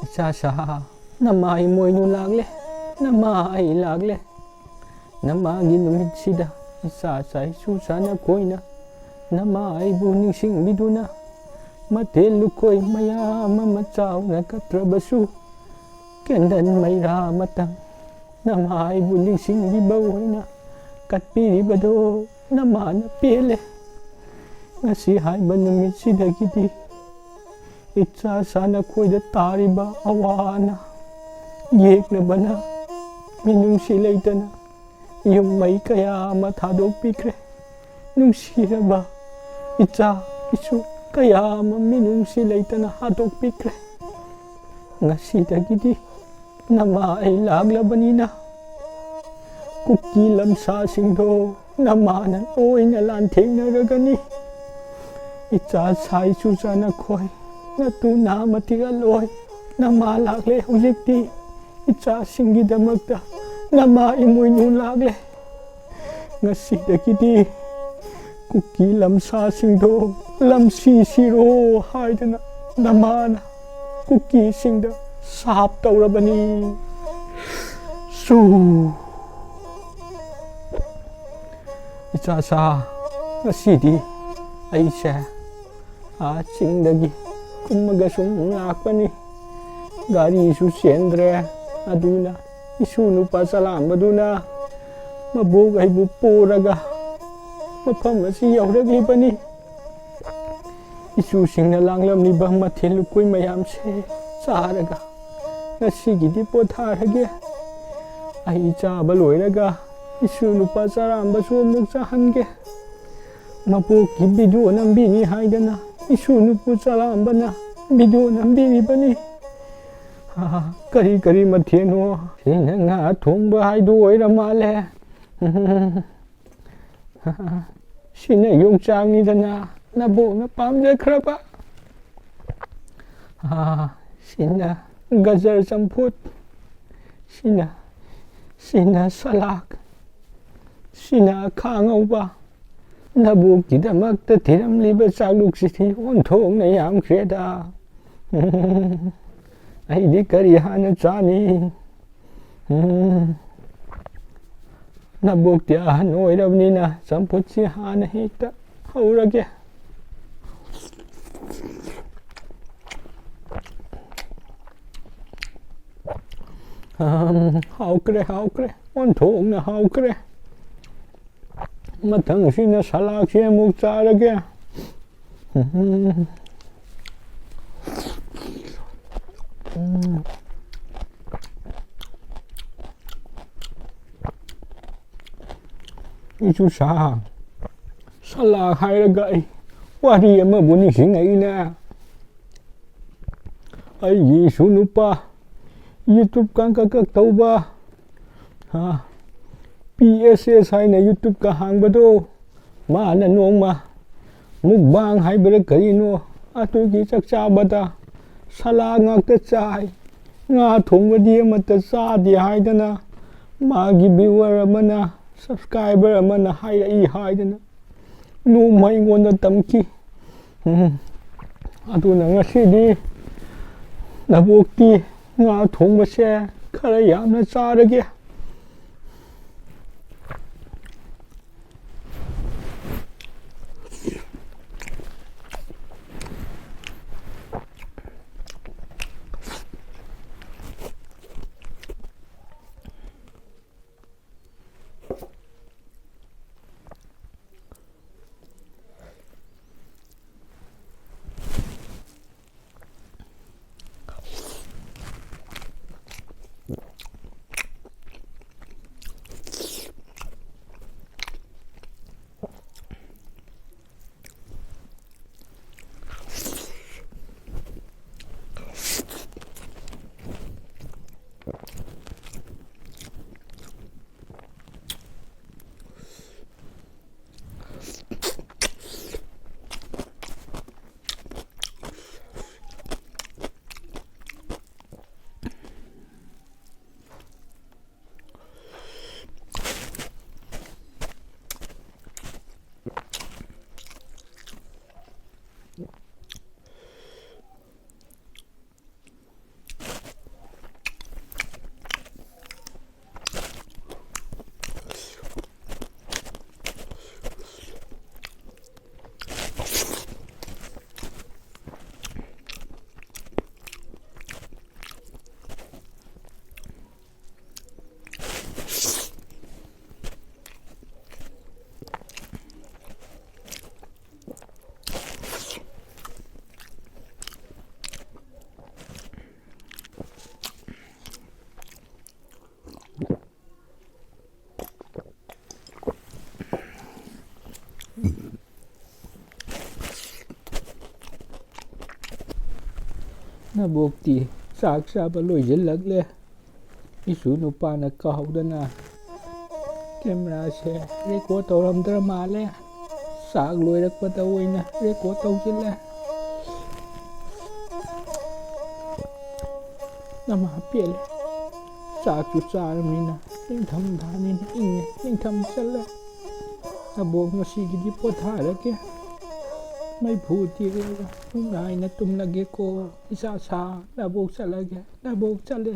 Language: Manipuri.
Ichasa namai moinu lagle namai lagle namagi numit sida isa susana koina namai bu ningsing biduna matelu koi mayam macau na katrabasu kendan maira matang namai bu ningsing bibauna katpiri bado namana pele ngasi haiba numit sidagidi icha sana koida tariba awana yeknabana minungsi leitana yung may kaya ama thadokpikre nungsiraba icha isu kaya ama minungsi leitana hadokpikre ngasidagidi nama ay laglabanina kuki lamsasingdo namana oina lanthengnaragani icha sai susana khoi natu namatigaloi nama lagle hujikti icha singidamakta nama imoinu lagle ngasidagidi kuki lamsasingdo lamsisiro haidana namana kuki singda sap taurabani su ichasa ngasidi aise chingdagi kumaga sum lakpani gari su sendre aduna isu nupa salambaduna mabog ay bupuraga mafam asi yauraglibani isu singna langlamliba mathilukoi mayamse charaga ngasigidi potharage ai chaba loiraga isu nupa sarambasu amuk chahange mabogki bidu nambini haidana isu nupu salambana bidu nambiribani kari matheno sina nga thongba haidu oira male sina yongchangnidana nabokna pamjakraba sina gajar champut sina salak sina khangauba nabokkidamakta thiramliba chakluksidhi onthokna yamkhreda aidi kari hana chani nabokti ahan oirabnina champutsi hana hekta haurage haukre onthokna haukre mathang sina salakse amuk charage isu sa salak hairaga ai wari ama buni singaina ai isu nupa YouTube kak tauba PSS haina YouTube ka hangbado mana nongma mukbang haibara karino atugi chakchabada sala ngakta chai nga thongwadi amata chadi haidana magi viewer amana subscriber amana hairi haidana noma ingonda tamki aduna ngasidi nabokti nga thongbase khara yamna charage ꯅꯕꯣꯛꯇꯤ ꯆꯥꯛ ꯆꯥꯕ ꯂꯣꯏꯁꯤꯜꯂꯛꯂꯦ ꯏꯁꯨ ꯅꯨꯄꯥꯅ ꯀꯥꯎꯗꯅ ꯀꯦꯃꯦꯔꯥꯁꯦ ꯔꯦꯀꯣꯔꯠ ꯇꯧꯔꯝꯗ꯭ꯔ ꯃꯥꯜꯂꯦ ꯆꯥꯛ ꯂꯣꯏꯔꯛꯄꯗ ꯑꯣꯏꯅ ꯔꯦꯀꯣꯔꯠ ꯇꯧꯁꯤꯜꯂꯦ ꯅꯃꯥ ꯄꯦꯜꯂꯦ ꯆꯥꯛꯁꯨ ꯆꯥꯔꯕꯅꯤꯅ ꯅꯤꯡꯊꯝꯊꯥꯅꯤꯅ ꯏꯪꯉꯦ ꯅꯤꯡꯊꯝ ꯆꯜꯂꯦ ꯅꯕꯣꯛ ꯉꯁꯤꯒꯤꯗꯤ ꯄꯣꯊꯥꯔꯒꯦ ꯃꯩꯐꯨ ꯇꯤꯛꯑꯒ ꯅꯨꯡꯉꯥꯏꯅ ꯇꯨꯝꯂꯒꯦꯀꯣ ꯏꯆꯥ ꯁꯥ ꯅꯕꯣꯛ ꯆꯠꯂꯒꯦ ꯅꯕꯣꯛ ꯆꯠꯂꯦ